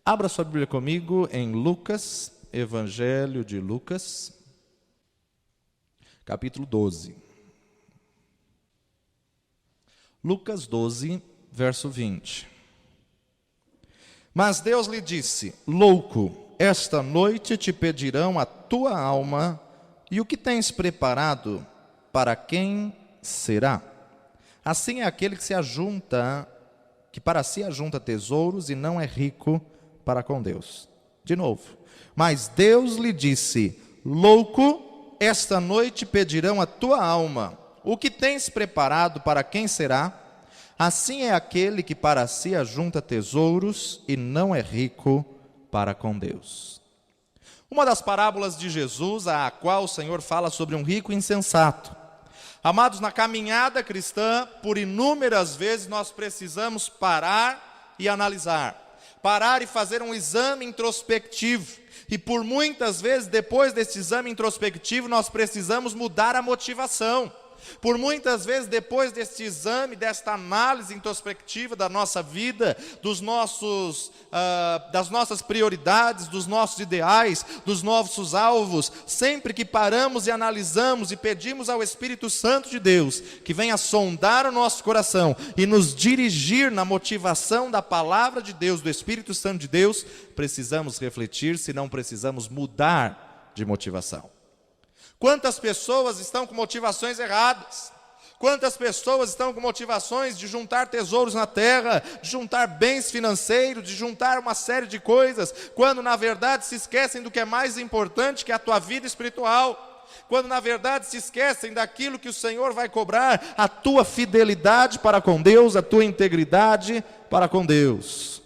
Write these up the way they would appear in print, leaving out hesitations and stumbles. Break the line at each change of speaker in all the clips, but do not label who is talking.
Abra sua Bíblia comigo em Lucas, Evangelho de Lucas, capítulo 12. Lucas 12, verso 20. Mas Deus lhe disse: louco, esta noite te pedirão a tua alma, e o que tens preparado, para quem será? Assim é aquele que para si ajunta tesouros e não é rico para com Deus. De novo. Mas Deus lhe disse: louco, esta noite pedirão a tua alma. O que tens preparado, para quem será? Assim é aquele que para si ajunta tesouros e não é rico para com Deus. Uma das parábolas de Jesus, a qual o Senhor fala sobre um rico insensato. Amados, na caminhada cristã, por inúmeras vezes nós precisamos parar e analisar. Parar e fazer um exame introspectivo. E por muitas vezes, depois desse exame introspectivo, nós precisamos mudar a motivação. Por muitas vezes, depois deste exame, desta análise introspectiva da nossa vida, das nossas prioridades, dos nossos ideais, dos nossos alvos, sempre que paramos e analisamos e pedimos ao Espírito Santo de Deus que venha sondar o nosso coração e nos dirigir na motivação da palavra de Deus, do Espírito Santo de Deus, precisamos refletir se não precisamos mudar de motivação. Quantas pessoas estão com motivações erradas? Quantas pessoas estão com motivações de juntar tesouros na terra, de juntar bens financeiros, de juntar uma série de coisas, quando na verdade se esquecem do que é mais importante, que é a tua vida espiritual. Quando na verdade se esquecem daquilo que o Senhor vai cobrar, a tua fidelidade para com Deus, a tua integridade para com Deus.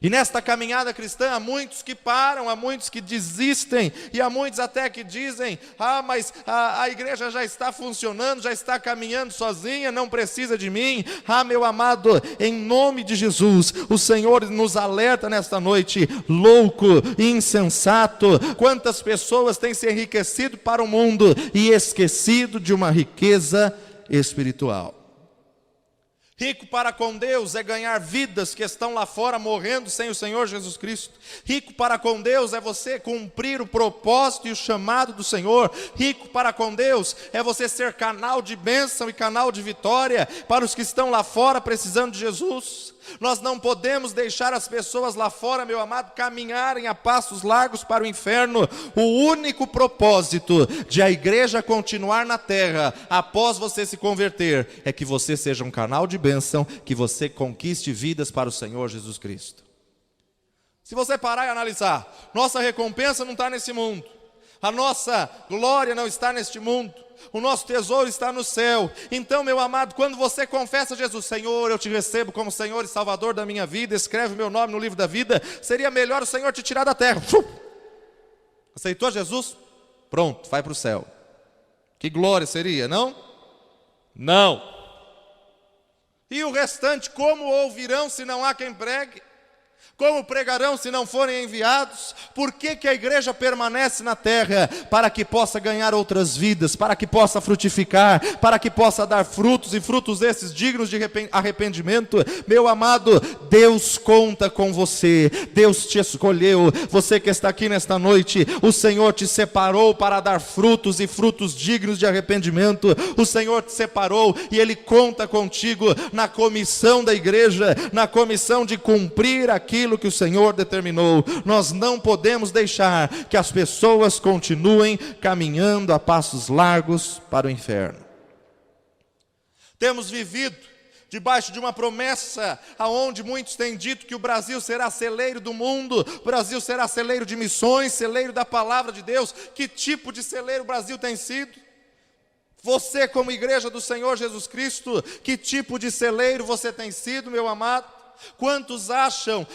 E nesta caminhada cristã há muitos que param, há muitos que desistem, e há muitos até que dizem: mas a igreja já está funcionando, já está caminhando sozinha, não precisa de mim. Meu amado, em nome de Jesus, o Senhor nos alerta nesta noite: louco, insensato, quantas pessoas têm se enriquecido para o mundo e esquecido de uma riqueza espiritual. Rico para com Deus é ganhar vidas que estão lá fora morrendo sem o Senhor Jesus Cristo. Rico para com Deus é você cumprir o propósito e o chamado do Senhor. Rico para com Deus é você ser canal de bênção e canal de vitória para os que estão lá fora precisando de Jesus. Nós não podemos deixar as pessoas lá fora, meu amado, caminharem a passos largos para o inferno. O único propósito de a igreja continuar na terra, após você se converter, é que você seja um canal de bênção, que você conquiste vidas para o Senhor Jesus Cristo. Se você parar e analisar, nossa recompensa não está nesse mundo, a nossa glória não está neste mundo, o nosso tesouro está no céu. Então, meu amado, quando você confessa Jesus: Senhor, eu te recebo como Senhor e Salvador da minha vida, escreve meu nome no livro da vida, seria melhor o Senhor te tirar da terra. Aceitou Jesus? Pronto, vai para o céu. Que glória seria, não? Não. E o restante, como ouvirão se não há quem pregue? Como pregarão se não forem enviados? Por que a igreja permanece na terra? Para que possa ganhar outras vidas, para que possa frutificar, para que possa dar frutos, e frutos esses dignos de arrependimento. Meu amado, Deus conta com você, Deus te escolheu. Você que está aqui nesta noite, o Senhor te separou para dar frutos, e frutos dignos de arrependimento. O Senhor te separou e Ele conta contigo na comissão da igreja, na comissão de cumprir aquilo que o Senhor determinou. Nós não podemos deixar que as pessoas continuem caminhando a passos largos para o inferno. Temos vivido debaixo de uma promessa, aonde muitos têm dito que o Brasil será celeiro do mundo, o Brasil será celeiro de missões, celeiro da palavra de Deus. Que tipo de celeiro o Brasil tem sido? Você, como igreja do Senhor Jesus Cristo, que tipo de celeiro você tem sido, meu amado? Quantos acham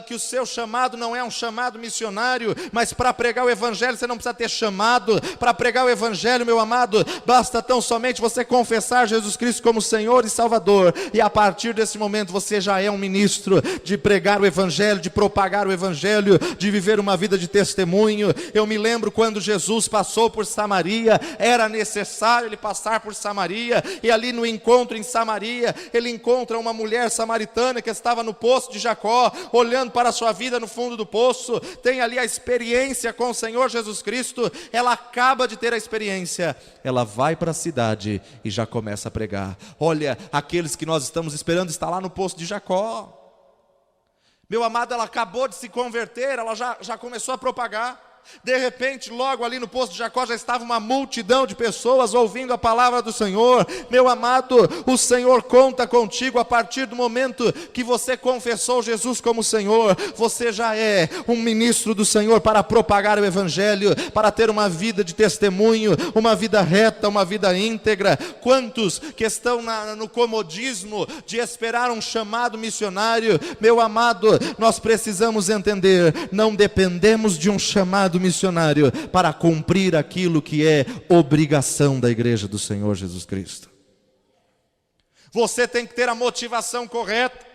que o seu chamado não é um chamado missionário, mas para pregar o Evangelho você não precisa ter chamado? Para pregar o Evangelho, meu amado, basta tão somente você confessar Jesus Cristo como Senhor e Salvador, e a partir desse momento você já é um ministro de pregar o Evangelho, de propagar o Evangelho, de viver uma vida de testemunho. Eu me lembro quando Jesus passou por Samaria, era necessário ele passar por Samaria, e ali no encontro em Samaria, ele encontra uma mulher samaritana que está estava no poço de Jacó, olhando para a sua vida no fundo do poço, tem ali a experiência com o Senhor Jesus Cristo, ela acaba de ter a experiência, ela vai para a cidade e já começa a pregar. Olha, aqueles que nós estamos esperando está lá no poço de Jacó. Meu amado, ela acabou de se converter, ela já começou a propagar. De repente, logo ali no poço de Jacó já estava uma multidão de pessoas ouvindo a palavra do Senhor. Meu amado, o Senhor conta contigo a partir do momento que você confessou Jesus como Senhor. Você já é um ministro do Senhor para propagar o Evangelho, para ter uma vida de testemunho, uma vida reta, uma vida íntegra. Quantos que estão no comodismo de esperar um chamado missionário? Meu amado, nós precisamos entender, não dependemos de um chamado missionário para cumprir aquilo que é obrigação da igreja do Senhor Jesus Cristo. Você tem que ter a motivação correta.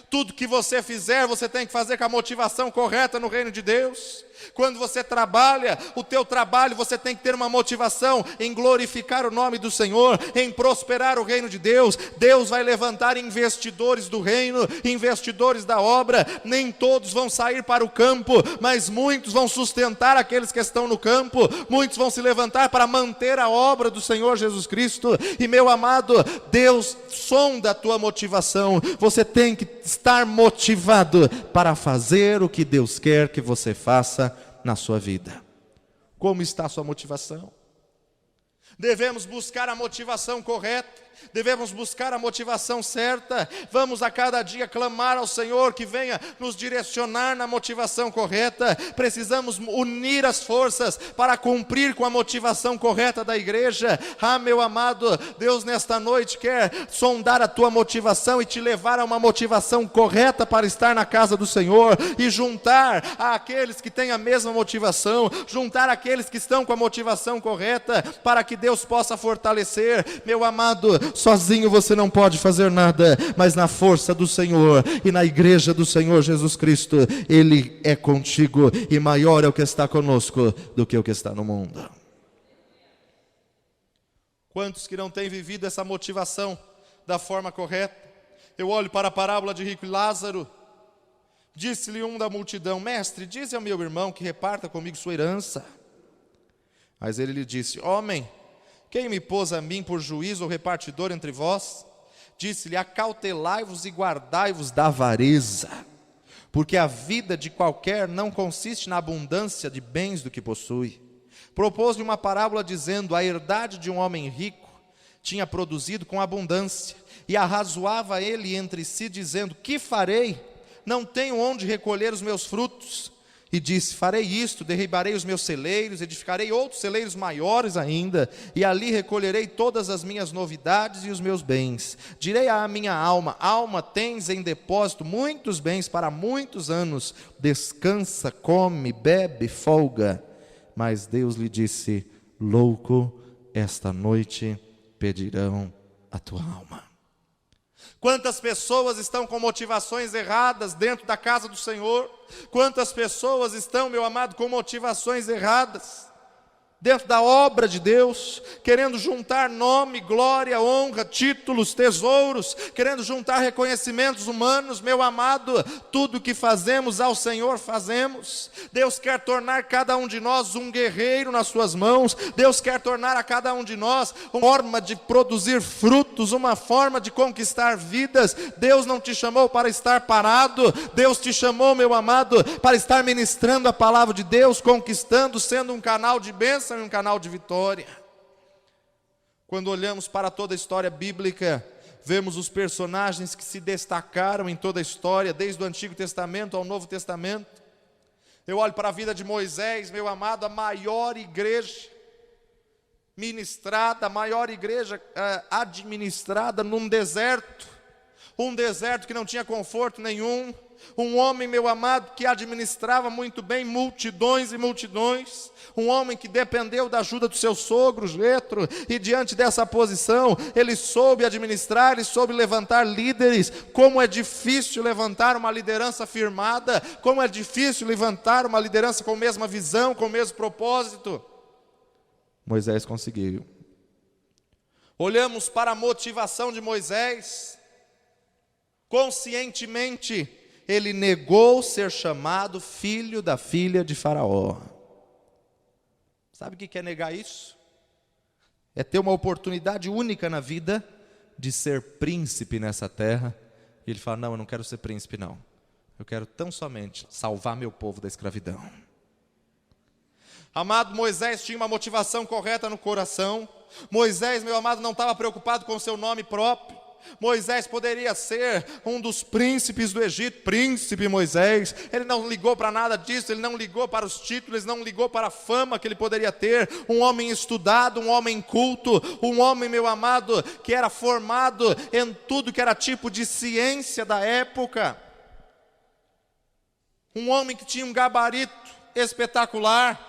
Tudo que você fizer, você tem que fazer com a motivação correta no reino de Deus. Quando você trabalha, o teu trabalho, você tem que ter uma motivação em glorificar o nome do Senhor, em prosperar o reino de Deus. Deus vai levantar investidores do reino, investidores da obra. Nem todos vão sair para o campo, mas muitos vão sustentar aqueles que estão no campo. Muitos vão se levantar para manter a obra do Senhor Jesus Cristo. E meu amado, Deus sonda a tua motivação. Você tem que estar motivado para fazer o que Deus quer que você faça na sua vida. Como está a sua motivação? Devemos buscar a motivação correta, devemos buscar a motivação certa. Vamos a cada dia clamar ao Senhor que venha nos direcionar na motivação correta. Precisamos unir as forças para cumprir com a motivação correta da igreja. Meu amado, Deus nesta noite quer sondar a tua motivação e te levar a uma motivação correta para estar na casa do Senhor e juntar aqueles que têm a mesma motivação, juntar aqueles que estão com a motivação correta para que Deus possa fortalecer. Meu amado, sozinho você não pode fazer nada, mas na força do Senhor e na igreja do Senhor Jesus Cristo, Ele é contigo, e maior é o que está conosco do que o que está no mundo. Quantos que não têm vivido essa motivação da forma correta? Eu olho para a parábola de rico e Lázaro. Disse-lhe um da multidão: mestre, dize ao meu irmão que reparta comigo sua herança. Mas ele lhe disse: homem, quem me pôs a mim por juiz ou repartidor entre vós? Disse-lhe: acautelai-vos e guardai-vos da avareza, porque a vida de qualquer não consiste na abundância de bens do que possui. Propôs-lhe uma parábola dizendo: a herdade de um homem rico tinha produzido com abundância, e arrazoava ele entre si, dizendo: que farei? Não tenho onde recolher os meus frutos. E disse: farei isto, derribarei os meus celeiros, edificarei outros celeiros maiores ainda, e ali recolherei todas as minhas novidades e os meus bens. Direi à minha alma: alma, tens em depósito muitos bens para muitos anos, descansa, come, bebe, folga. Mas Deus lhe disse: louco, esta noite pedirão a tua alma. Quantas pessoas estão com motivações erradas dentro da casa do Senhor? Quantas pessoas estão, meu amado, com motivações erradas dentro da obra de Deus, querendo juntar nome, glória, honra, títulos, tesouros, querendo juntar reconhecimentos humanos? Meu amado, tudo que fazemos ao Senhor fazemos. Deus quer tornar cada um de nós um guerreiro nas suas mãos. Deus quer tornar a cada um de nós uma forma de produzir frutos, uma forma de conquistar vidas. Deus não te chamou para estar parado. Deus te chamou, meu amado, para estar ministrando a palavra de Deus, conquistando, sendo um canal de bênção e um canal de vitória. Quando olhamos para toda a história bíblica, vemos os personagens que se destacaram em toda a história, desde o Antigo Testamento ao Novo Testamento. Eu olho para a vida de Moisés, meu amado, a maior igreja ministrada, a maior igreja administrada num deserto, um deserto que não tinha conforto nenhum. Um homem, meu amado, que administrava muito bem multidões e multidões. Um homem que dependeu da ajuda do seu sogro, Jetro, e diante dessa posição, ele soube administrar, ele soube levantar líderes. Como é difícil levantar uma liderança firmada, como é difícil levantar uma liderança com a mesma visão, com o mesmo propósito. Moisés conseguiu. Olhamos para a motivação de Moisés. conscientemente, ele negou ser chamado filho da filha de Faraó. Sabe o que é negar isso? É ter uma oportunidade única na vida de ser príncipe nessa terra. E ele fala: não, eu não quero ser príncipe não. Eu quero tão somente salvar meu povo da escravidão. Amado, Moisés tinha uma motivação correta no coração. Moisés, meu amado, não estava preocupado com o seu nome próprio. Moisés poderia ser um dos príncipes do Egito, príncipe Moisés. Ele não ligou para nada disso, ele não ligou para os títulos, ele não ligou para a fama que ele poderia ter. Um homem estudado, um homem culto, um homem, meu amado, que era formado em tudo que era tipo de ciência da época. Um homem que tinha um gabarito espetacular.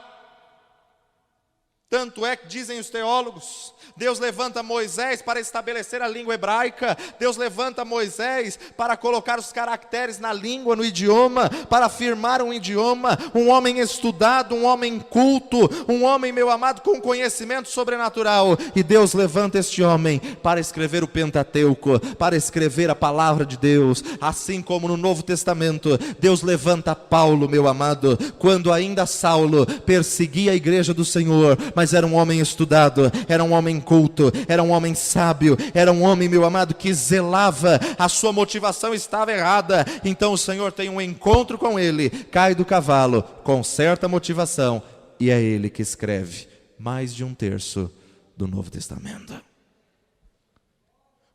Tanto é que dizem os teólogos, Deus levanta Moisés para estabelecer a língua hebraica. Deus levanta Moisés para colocar os caracteres na língua, no idioma, para afirmar um idioma. Um homem estudado, um homem culto, um homem, meu amado, com conhecimento sobrenatural. E Deus levanta este homem para escrever o Pentateuco, para escrever a palavra de Deus. Assim como no Novo Testamento, Deus levanta Paulo, meu amado, quando ainda Saulo perseguia a igreja do Senhor, mas era um homem estudado, era um homem culto, era um homem sábio, era um homem, meu amado, que zelava. A sua motivação estava errada. Então o Senhor tem um encontro com ele, cai do cavalo, conserta a motivação, e é ele que escreve mais de 1/3 do Novo Testamento.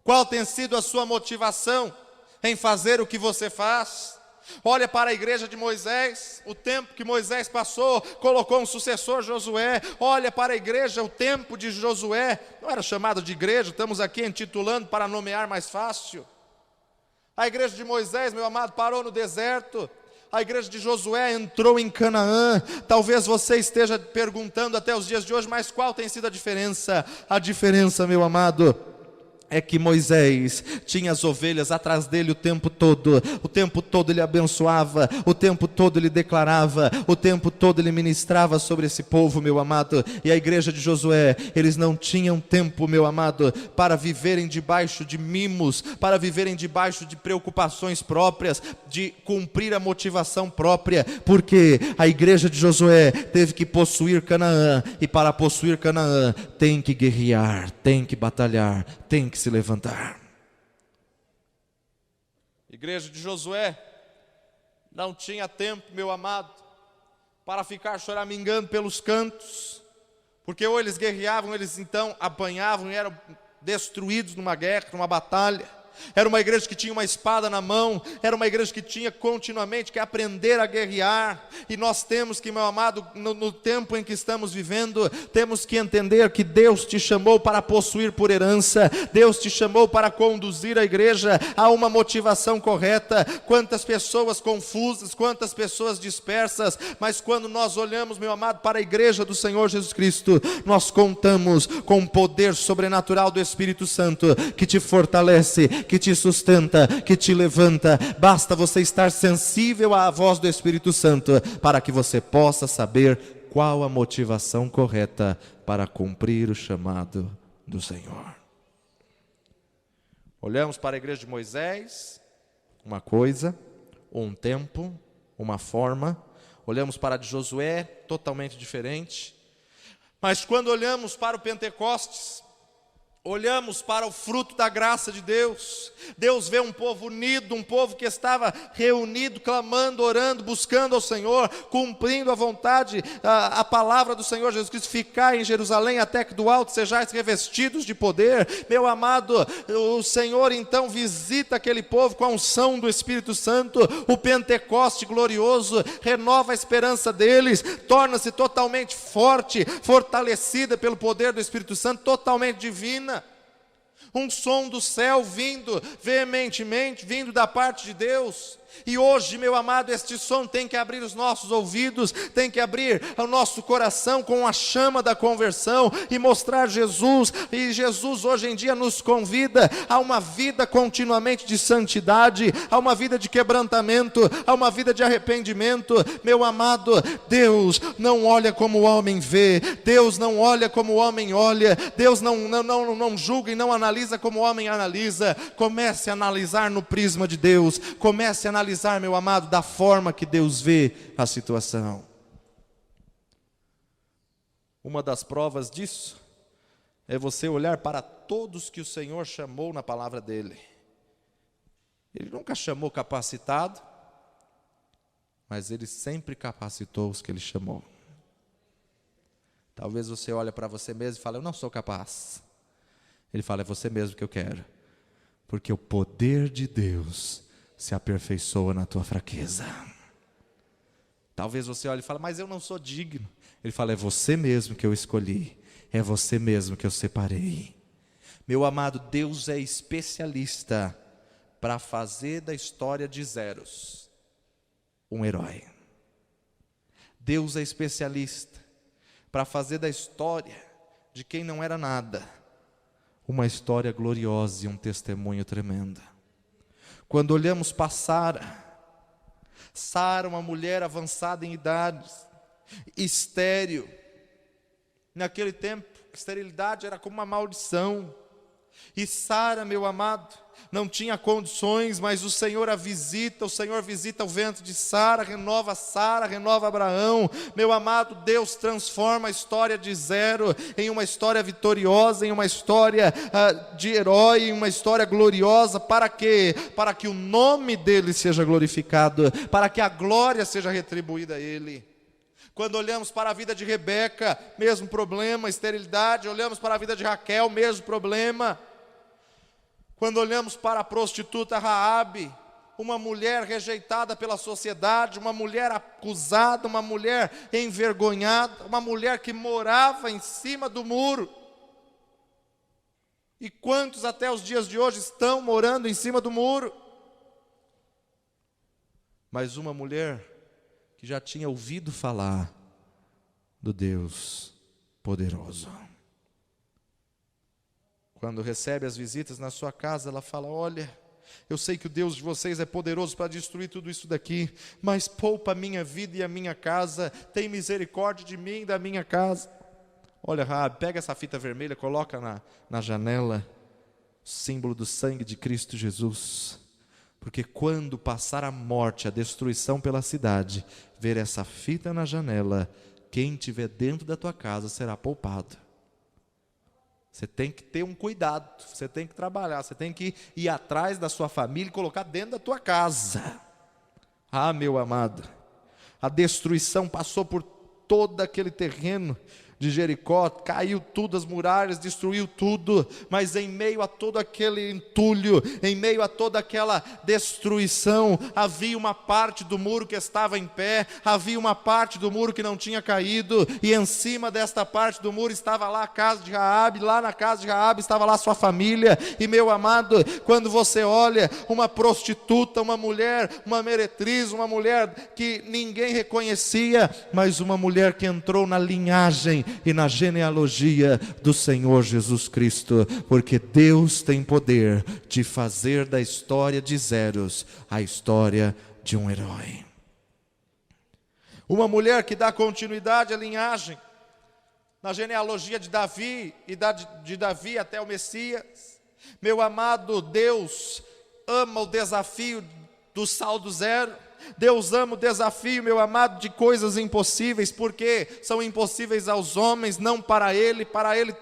Qual tem sido a sua motivação em fazer o que você faz? Olha para a igreja de Moisés, o tempo que Moisés passou, colocou um sucessor, Josué. Olha para a igreja, o tempo de Josué, não era chamado de igreja, estamos aqui intitulando para nomear mais fácil. A igreja de Moisés, meu amado, parou no deserto. A igreja de Josué entrou em Canaã. Talvez você esteja perguntando até os dias de hoje, mas qual tem sido a diferença? A diferença, meu amado, é que Moisés tinha as ovelhas atrás dele o tempo todo ele abençoava, o tempo todo ele declarava, o tempo todo ele ministrava sobre esse povo, meu amado. E a igreja de Josué, eles não tinham tempo, meu amado, para viverem debaixo de mimos, para viverem debaixo de preocupações próprias, de cumprir a motivação própria, porque a igreja de Josué teve que possuir Canaã, e para possuir Canaã tem que guerrear, tem que batalhar, tem que se levantar. Igreja de Josué não tinha tempo, meu amado, para ficar choramingando pelos cantos, porque ou eles guerreavam, eles então apanhavam e eram destruídos numa guerra, numa batalha. Era uma igreja que tinha uma espada na mão, era uma igreja que tinha continuamente que aprender a guerrear. E nós temos que, meu amado, no tempo em que estamos vivendo, temos que entender que Deus te chamou para possuir por herança, Deus te chamou para conduzir a igreja a uma motivação correta. Quantas pessoas confusas, quantas pessoas dispersas, mas quando nós olhamos, meu amado, para a igreja do Senhor Jesus Cristo, nós contamos com o poder sobrenatural do Espírito Santo, que te fortalece, que te sustenta, que te levanta. Basta você estar sensível à voz do Espírito Santo para que você possa saber qual a motivação correta para cumprir o chamado do Senhor. Olhamos para a igreja de Moisés, uma coisa, um tempo, uma forma. Olhamos para a de Josué, totalmente diferente. Mas quando olhamos para o Pentecostes, olhamos para o fruto da graça de Deus. Deus vê um povo unido, um povo que estava reunido, clamando, orando, buscando ao Senhor, cumprindo a vontade, a palavra do Senhor Jesus Cristo: ficai em Jerusalém até que do alto sejais revestidos de poder. Meu amado, o Senhor então visita aquele povo com a unção do Espírito Santo. O Pentecoste glorioso renova a esperança deles, torna-se totalmente forte, fortalecida pelo poder do Espírito Santo, totalmente divina. Um som do céu vindo veementemente, vindo da parte de Deus. E hoje, meu amado, este som tem que abrir os nossos ouvidos, tem que abrir o nosso coração com a chama da conversão e mostrar Jesus. E Jesus hoje em dia nos convida a uma vida continuamente de santidade, a uma vida de quebrantamento, a uma vida de arrependimento. Meu amado, Deus não olha como o homem vê, Deus não olha como o homem olha, Deus não julga e não analisa como o homem analisa. Comece a analisar no prisma de Deus, comece a analisar, meu amado, da forma que Deus vê a situação. Uma das provas disso é você olhar para todos que o Senhor chamou na palavra dele. Ele nunca chamou capacitado, mas ele sempre capacitou os que ele chamou. Talvez você olhe para você mesmo e fale: eu não sou capaz. Ele fala: é você mesmo que eu quero, porque o poder de Deus se aperfeiçoa na tua fraqueza. Talvez você olhe e fale: mas eu não sou digno. Ele fala: é você mesmo que eu escolhi, é você mesmo que eu separei. Meu amado, Deus é especialista para fazer da história de zeros um herói. Deus é especialista para fazer da história de quem não era nada uma história gloriosa e um testemunho tremendo. Quando olhamos para Sara, uma mulher avançada em idades, estéril. Naquele tempo, esterilidade era como uma maldição. E Sara, meu amado, não tinha condições, mas o Senhor a visita, o Senhor visita o ventre de Sara, renova Abraão. Meu amado, Deus transforma a história de zero em uma história vitoriosa, em uma história de herói, em uma história gloriosa. Para quê? Para que o nome dele seja glorificado, para que a glória seja retribuída a ele. Quando olhamos para a vida de Rebeca, mesmo problema, esterilidade. Olhamos para a vida de Raquel, mesmo problema. Quando olhamos para a prostituta Raabe, uma mulher rejeitada pela sociedade, uma mulher acusada, uma mulher envergonhada, uma mulher que morava em cima do muro. E quantos até os dias de hoje estão morando em cima do muro? Mas uma mulher que já tinha ouvido falar do Deus poderoso. Quando recebe as visitas na sua casa, ela fala: olha, eu sei que o Deus de vocês é poderoso para destruir tudo isso daqui, mas poupa a minha vida e a minha casa, tem misericórdia de mim e da minha casa. Olha, Raabe, pega essa fita vermelha, coloca na janela, símbolo do sangue de Cristo Jesus. Porque quando passar a morte, a destruição pela cidade, ver essa fita na janela, quem estiver dentro da tua casa será poupado. Você tem que ter um cuidado, você tem que trabalhar, você tem que ir atrás da sua família e colocar dentro da tua casa. Ah, meu amado, a destruição passou por todo aquele terreno de Jericó, caiu tudo, as muralhas, destruiu tudo, mas em meio a todo aquele entulho, em meio a toda aquela destruição, havia uma parte do muro que estava em pé, havia uma parte do muro que não tinha caído, e em cima desta parte do muro estava lá a casa de Raabe, lá na casa de Raabe estava lá a sua família. E meu amado, quando você olha uma prostituta, uma mulher, uma meretriz, uma mulher que ninguém reconhecia, mas uma mulher que entrou na linhagem e na genealogia do Senhor Jesus Cristo, porque Deus tem poder de fazer da história de zeros a história de um herói. Uma mulher que dá continuidade à linhagem, na genealogia de Davi e de Davi até o Messias. Meu amado, Deus ama o desafio do saldo zero. Deus ama o desafio, meu amado, de coisas impossíveis, porque são impossíveis aos homens, não para Ele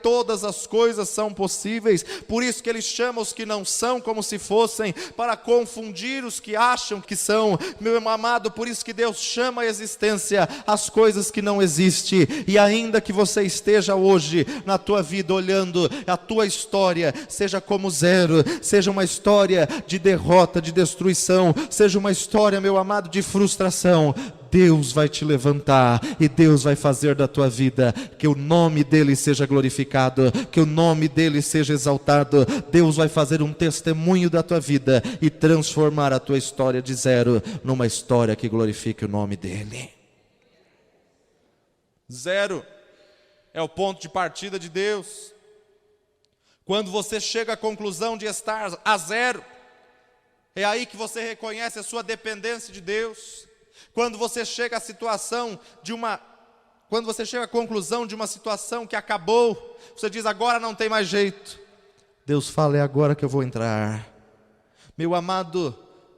todas as coisas são possíveis. Por isso que Ele chama os que não são como se fossem, para confundir os que acham que são, meu amado. Por isso que Deus chama a existência as coisas que não existem. E ainda que você esteja hoje na tua vida olhando a tua história, seja como zero, seja uma história de derrota, de destruição, seja uma história, meu amado, amado, de frustração, Deus vai te levantar e Deus vai fazer da tua vida que o nome dele seja glorificado, que o nome dele seja exaltado. Deus vai fazer um testemunho da tua vida e transformar a tua história de zero numa história que glorifique o nome dele. Zero é o ponto de partida de Deus. Quando você chega à conclusão de estar a zero, é aí que você reconhece a sua dependência de Deus. Quando você chega à conclusão de uma situação que acabou, você diz: agora não tem mais jeito. Deus fala: é agora que eu vou entrar. Meu amado,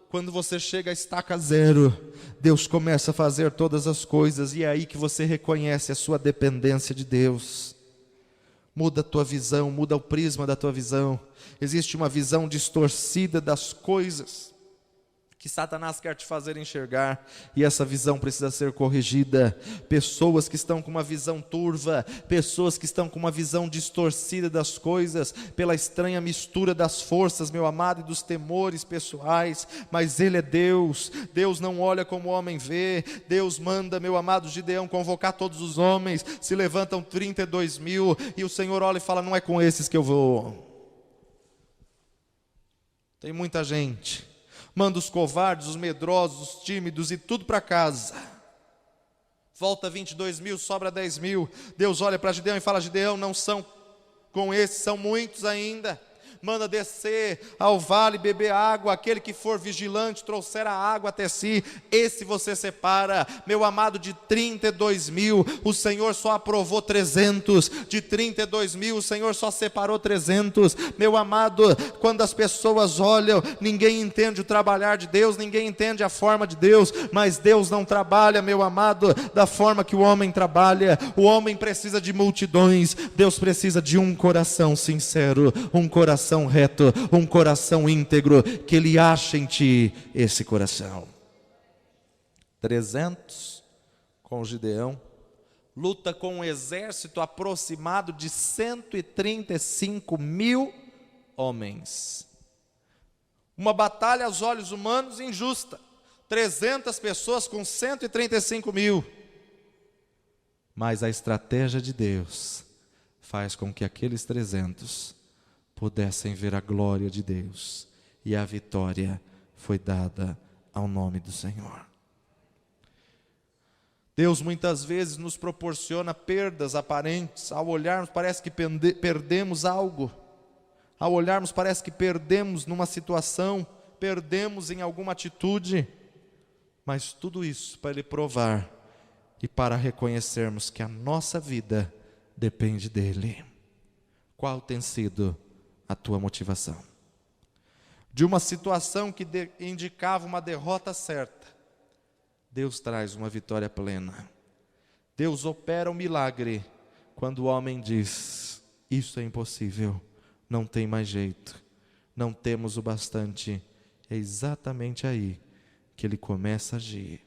quando você chega a estaca zero, Deus começa a fazer todas as coisas, e é aí que você reconhece a sua dependência de Deus. Muda a tua visão, muda o prisma da tua visão. Existe uma visão distorcida das coisas que Satanás quer te fazer enxergar, e essa visão precisa ser corrigida. Pessoas que estão com uma visão turva, pessoas que estão com uma visão distorcida das coisas, pela estranha mistura das forças, meu amado, e dos temores pessoais, mas Ele é Deus. Deus não olha como o homem vê. Deus manda, meu amado Gideão, convocar todos os homens, se levantam 32 mil, e o Senhor olha e fala: não é com esses que eu vou. Tem muita gente. Manda os covardes, os medrosos, os tímidos e tudo para casa. Volta 22 mil, sobra 10 mil. Deus olha para Gideão e fala: Gideão, não são com esses, são muitos ainda. Manda descer ao vale, beber água. Aquele que for vigilante, trouxer a água até si, esse você separa. Meu amado, de 32 mil, o Senhor só aprovou 300. De 32 mil, o Senhor só separou 300. Meu amado, quando as pessoas olham, ninguém entende o trabalhar de Deus, ninguém entende a forma de Deus, mas Deus não trabalha, meu amado, da forma que o homem trabalha. O homem precisa de multidões, Deus precisa de um coração sincero, um coração reto, um coração íntegro, que Ele ache em ti esse coração. 300 com Gideão, luta com um exército aproximado de 135 mil homens. Uma batalha aos olhos humanos injusta. 300 pessoas com 135 mil. Mas a estratégia de Deus faz com que aqueles 300 pudessem ver a glória de Deus, e a vitória foi dada ao nome do Senhor. Deus muitas vezes nos proporciona perdas aparentes. Ao olharmos parece que perdemos algo. Ao olharmos parece que perdemos numa situação, perdemos em alguma atitude. Mas tudo isso para Ele provar e para reconhecermos que a nossa vida depende dEle. Qual tem sido a tua motivação? De uma situação que indicava uma derrota certa, Deus traz uma vitória plena. Deus opera um milagre quando o homem diz: isso é impossível, não tem mais jeito, não temos o bastante. É exatamente aí que Ele começa a agir.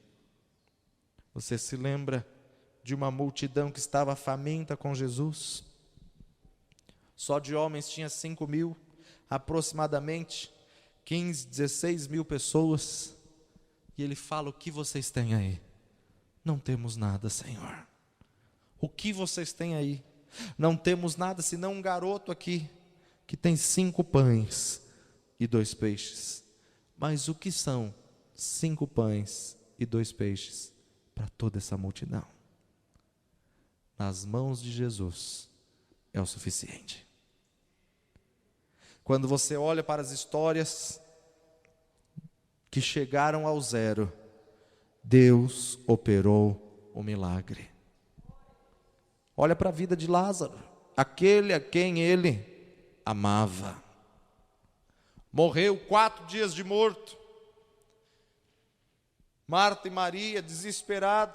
Você se lembra de uma multidão que estava faminta com Jesus? Só de homens tinha 5 mil, aproximadamente 15, 16 mil pessoas. E Ele fala: o que vocês têm aí? Não temos nada, Senhor. O que vocês têm aí? Não temos nada senão um garoto aqui, que tem 5 pães e 2 peixes. Mas o que são 5 pães e 2 peixes para toda essa multidão? Nas mãos de Jesus é o suficiente. Quando você olha para as histórias que chegaram ao zero, Deus operou o milagre. Olha para a vida de Lázaro, aquele a quem Ele amava. Morreu 4 dias de morto. Marta e Maria, desesperada.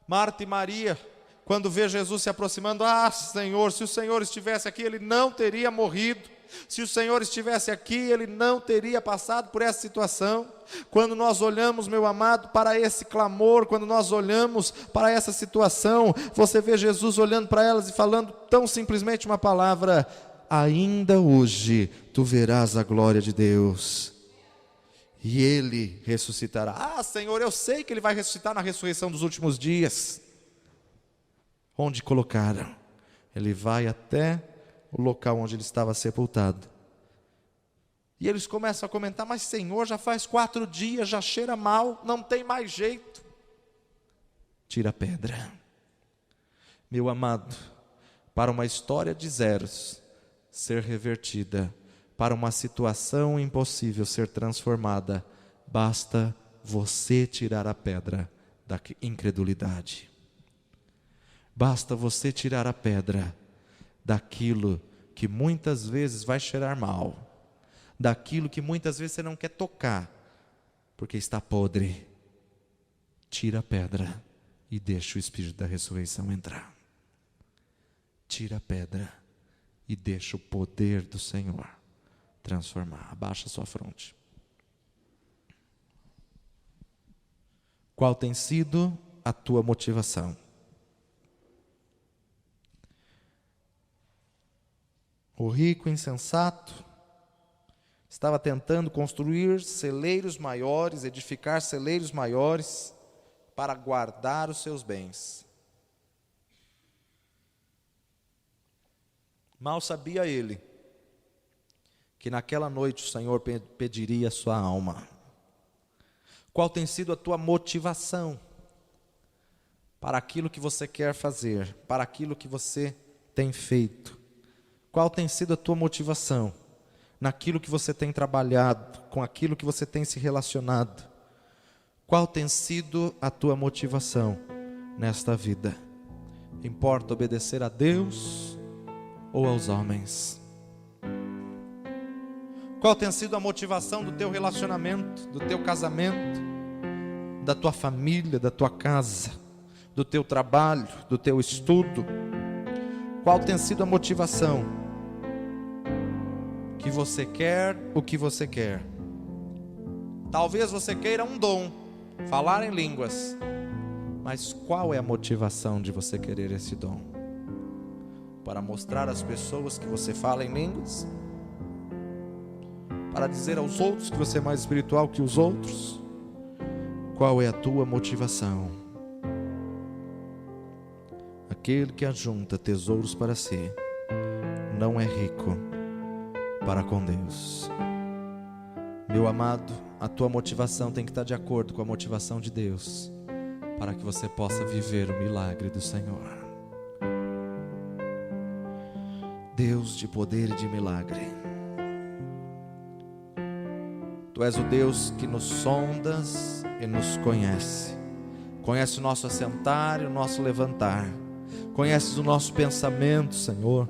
Marta e Maria, quando vê Jesus se aproximando: ah, Senhor, se o Senhor estivesse aqui, Ele não teria morrido. Se o Senhor estivesse aqui, Ele não teria passado por essa situação. Quando nós olhamos, meu amado, para esse clamor, quando nós olhamos para essa situação, você vê Jesus olhando para elas e falando tão simplesmente uma palavra: ainda hoje tu verás a glória de Deus. e Ele ressuscitará. Ah, Senhor, eu sei que Ele vai ressuscitar na ressurreição dos últimos dias. Onde colocaram? Ele vai até o local onde ele estava sepultado. E eles começam a comentar: mas Senhor, já faz 4 dias, já cheira mal, não tem mais jeito. Tira a pedra. Meu amado, para uma história de zeros ser revertida, para uma situação impossível ser transformada, basta você tirar a pedra da incredulidade. Basta você tirar a pedra daquilo que muitas vezes vai cheirar mal, daquilo que muitas vezes você não quer tocar, porque está podre. Tira a pedra e deixa o Espírito da ressurreição entrar. Tira a pedra e deixa o poder do Senhor transformar. Abaixa sua fronte. Qual tem sido a tua motivação? O rico insensato estava tentando construir celeiros maiores, edificar celeiros maiores para guardar os seus bens. Mal sabia ele que naquela noite o Senhor pediria a sua alma. Qual tem sido a tua motivação para aquilo que você quer fazer, para aquilo que você tem feito? Qual tem sido a tua motivação naquilo que você tem trabalhado, com aquilo que você tem se relacionado? Qual tem sido a tua motivação nesta vida? Importa obedecer a Deus ou aos homens? Qual tem sido a motivação do teu relacionamento, do teu casamento, da tua família, da tua casa, do teu trabalho, do teu estudo? Qual tem sido a motivação? Que você quer o que você quer. Talvez você queira um dom, falar em línguas, mas qual é a motivação de você querer esse dom? Para mostrar às pessoas que você fala em línguas? Para dizer aos outros que você é mais espiritual que os outros? Qual é a tua motivação? Aquele que ajunta tesouros para si não é rico para com Deus. Meu amado, a tua motivação tem que estar de acordo com a motivação de Deus, para que você possa viver o milagre do Senhor. Deus de poder e de milagre. Tu és o Deus que nos sondas e nos conhece. Conhece o nosso assentar e o nosso levantar. Conheces o nosso pensamento, Senhor.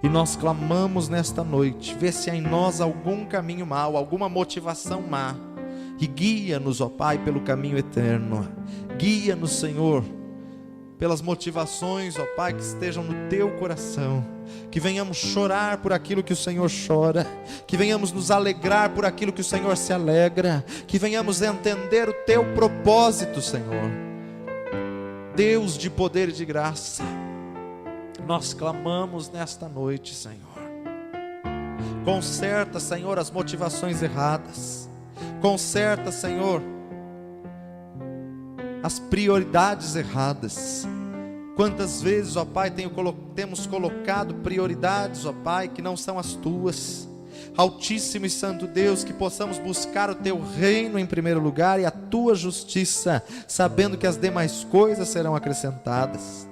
E nós clamamos nesta noite: vê se há em nós algum caminho mau, alguma motivação má, e guia-nos, ó Pai, pelo caminho eterno. Guia-nos, Senhor, pelas motivações, ó Pai, que estejam no teu coração. Que venhamos chorar por aquilo que o Senhor chora, que venhamos nos alegrar por aquilo que o Senhor se alegra, que venhamos entender o teu propósito, Senhor. Deus de poder e de graça, nós clamamos nesta noite, Senhor. Conserta, Senhor, as motivações erradas. Conserta, Senhor, as prioridades erradas. Quantas vezes, ó Pai, temos colocado prioridades, ó Pai, que não são as tuas. Altíssimo e santo Deus, que possamos buscar o teu reino em primeiro lugar e a tua justiça, sabendo que as demais coisas serão acrescentadas.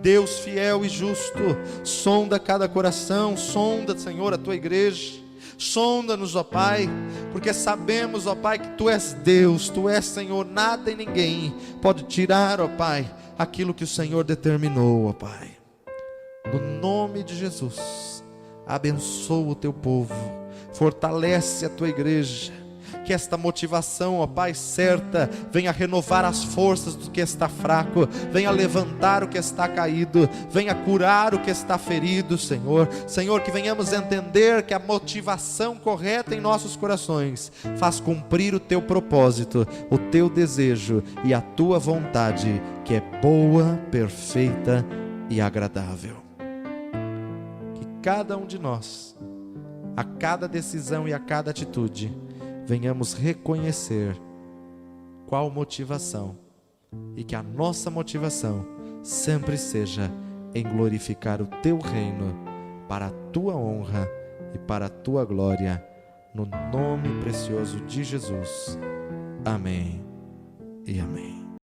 Deus fiel e justo, sonda cada coração, sonda, Senhor, a tua igreja, sonda-nos, ó Pai, porque sabemos, ó Pai, que tu és Deus, tu és, Senhor, nada e ninguém pode tirar, ó Pai, aquilo que o Senhor determinou, ó Pai. No nome de Jesus, abençoa o teu povo, fortalece a tua igreja, que esta motivação, ó Pai, certa, venha renovar as forças do que está fraco, venha levantar o que está caído, venha curar o que está ferido, Senhor. Senhor, que venhamos entender que a motivação correta em nossos corações faz cumprir o teu propósito, o teu desejo e a tua vontade, que é boa, perfeita e agradável. Que cada um de nós, a cada decisão e a cada atitude, venhamos reconhecer qual motivação, e que a nossa motivação sempre seja em glorificar o teu reino, para a tua honra e para a tua glória, no nome precioso de Jesus. Amém e amém.